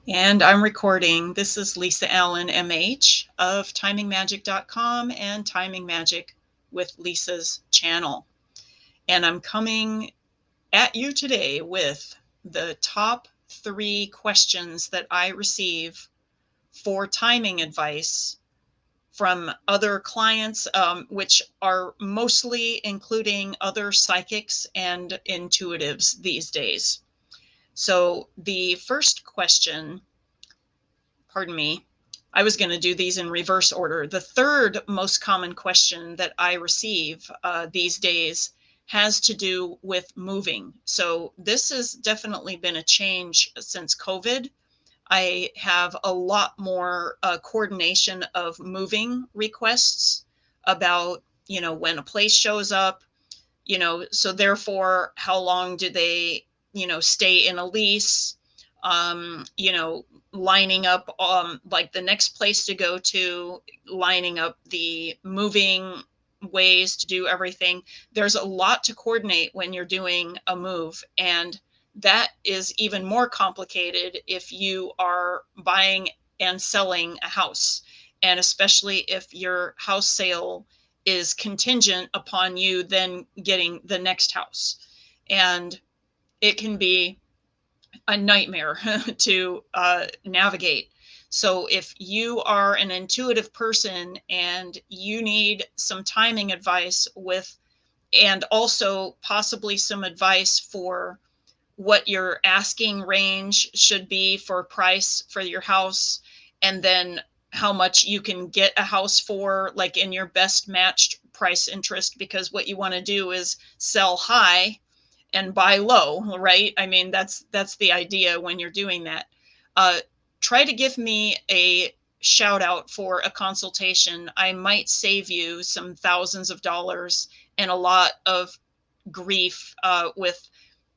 And I'm recording. This is Lisa Allen, MH of timingmagic.com and Timing Magic with Lisa's channel. And I'm coming at you today with the top 3 questions that I receive for timing advice from other clients, which are mostly including other psychics and intuitives these days. So the first question, pardon me, I was going to do these in reverse order. The third most common question that I receive these days has to do with moving. So this has definitely been a change since COVID. I have a lot more coordination of moving requests about, when a place shows up, so therefore, how long do they, stay in a lease? Lining up like the next place to go to, lining up the moving ways to do everything. There's a lot to coordinate when you're doing a move, and that is even more complicated if you are buying and selling a house, and especially if your house sale is contingent upon you then getting the next house. And it can be a nightmare to navigate. So if you are an intuitive person and you need some timing advice with, and also possibly some advice for what your asking range should be for price for your house, and then how much you can get a house for, like in your best matched price interest, because what you want to do is sell high and buy low, right? I mean, that's the idea when you're doing that. uh, Try to give me a shout out for a consultation. I might save you some thousands of dollars and a lot of grief with,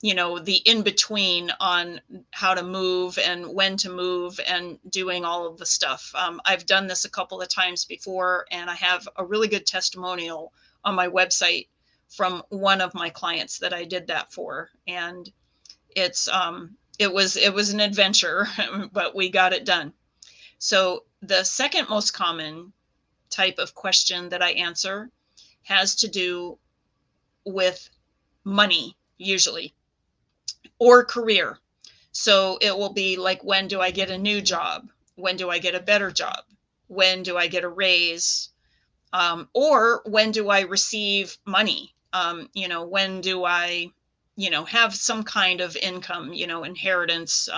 the in between on how to move and when to move and doing all of the stuff. I've done this a couple of times before, and I have a really good testimonial on my website from one of my clients that I did that for. And it was an adventure, but we got it done. So the second most common type of question that I answer has to do with money, usually, or career. So it will be like, when do I get a new job? When do I get a better job? When do I get a raise? Or when do I receive money? When do I, have some kind of income, inheritance?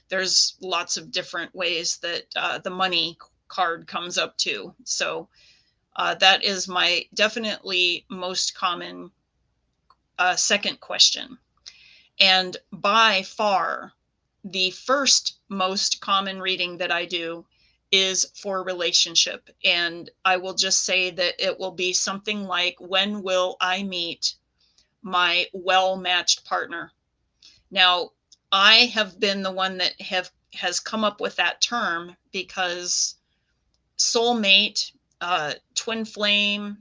There's lots of different ways that the money card comes up too. So that is my definitely most common second question. And by far, the first most common reading that I do is for relationship. And I will just say that it will be something like, when will I meet my well-matched partner? Now, I have been the one that has come up with that term, because soulmate, twin flame,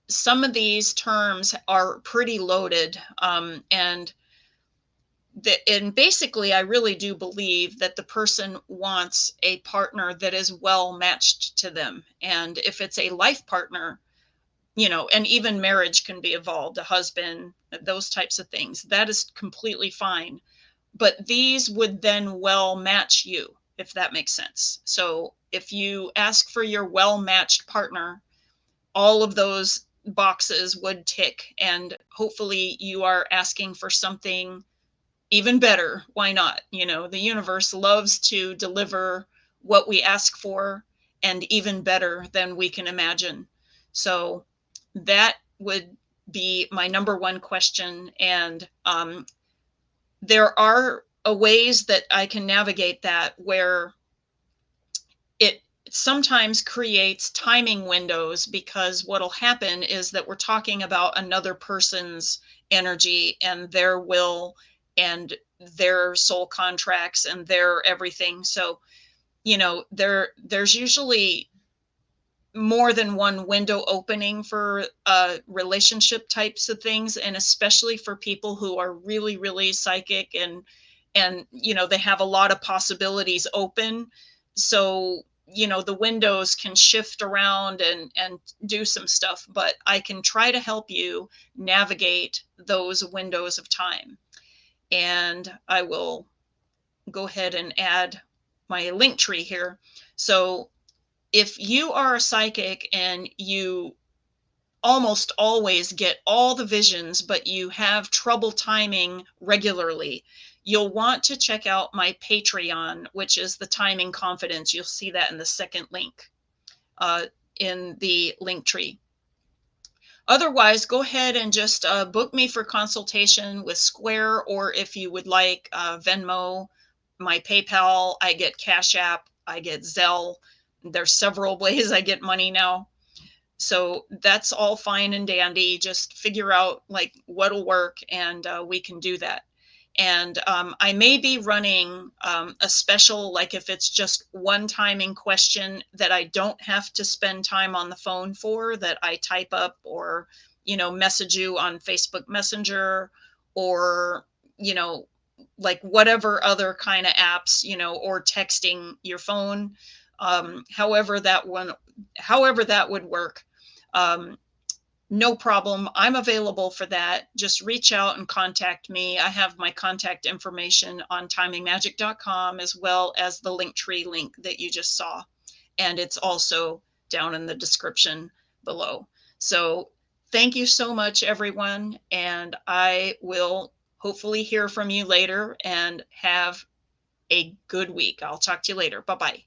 some of these terms are pretty loaded. And basically, I really do believe that the person wants a partner that is well matched to them. And if it's a life partner, and even marriage can be evolved, a husband, those types of things, that is completely fine. But these would then well match you, if that makes sense. So if you ask for your well matched partner, all of those boxes would tick, and hopefully you are asking for something even better. Why not? The universe loves to deliver what we ask for, and even better than we can imagine. So that would be my number one question. And there are ways that I can navigate that, where it sometimes creates timing windows, because what'll happen is that we're talking about another person's energy and their will and their soul contracts and their everything. So, there's usually more than one window opening for relationship types of things, and especially for people who are really, really psychic and they have a lot of possibilities open. So the windows can shift around and do some stuff, but I can try to help you navigate those windows of time. And I will go ahead and add my link tree here. So if you are a psychic and you almost always get all the visions, but you have trouble timing regularly, you'll want to check out my Patreon, which is the Timing Confidence. You'll see that in the second link uh, in the link tree. Otherwise, go ahead and just book me for consultation with Square, or if you would like Venmo, my PayPal. I get Cash App, I get Zelle. There's several ways I get money now. So that's all fine and dandy. Just figure out like what'll work, and we can do that. And I may be running a special, like if it's just one timing question that I don't have to spend time on the phone for, that I type up or, message you on Facebook Messenger, or, like whatever other kind of apps, or texting your phone, however that would work. Um, no problem. I'm available for that. Just reach out and contact me. I have my contact information on timingmagic.com, as well as the Linktree link that you just saw. And it's also down in the description below. So thank you so much, everyone. And I will hopefully hear from you later, and have a good week. I'll talk to you later. Bye-bye.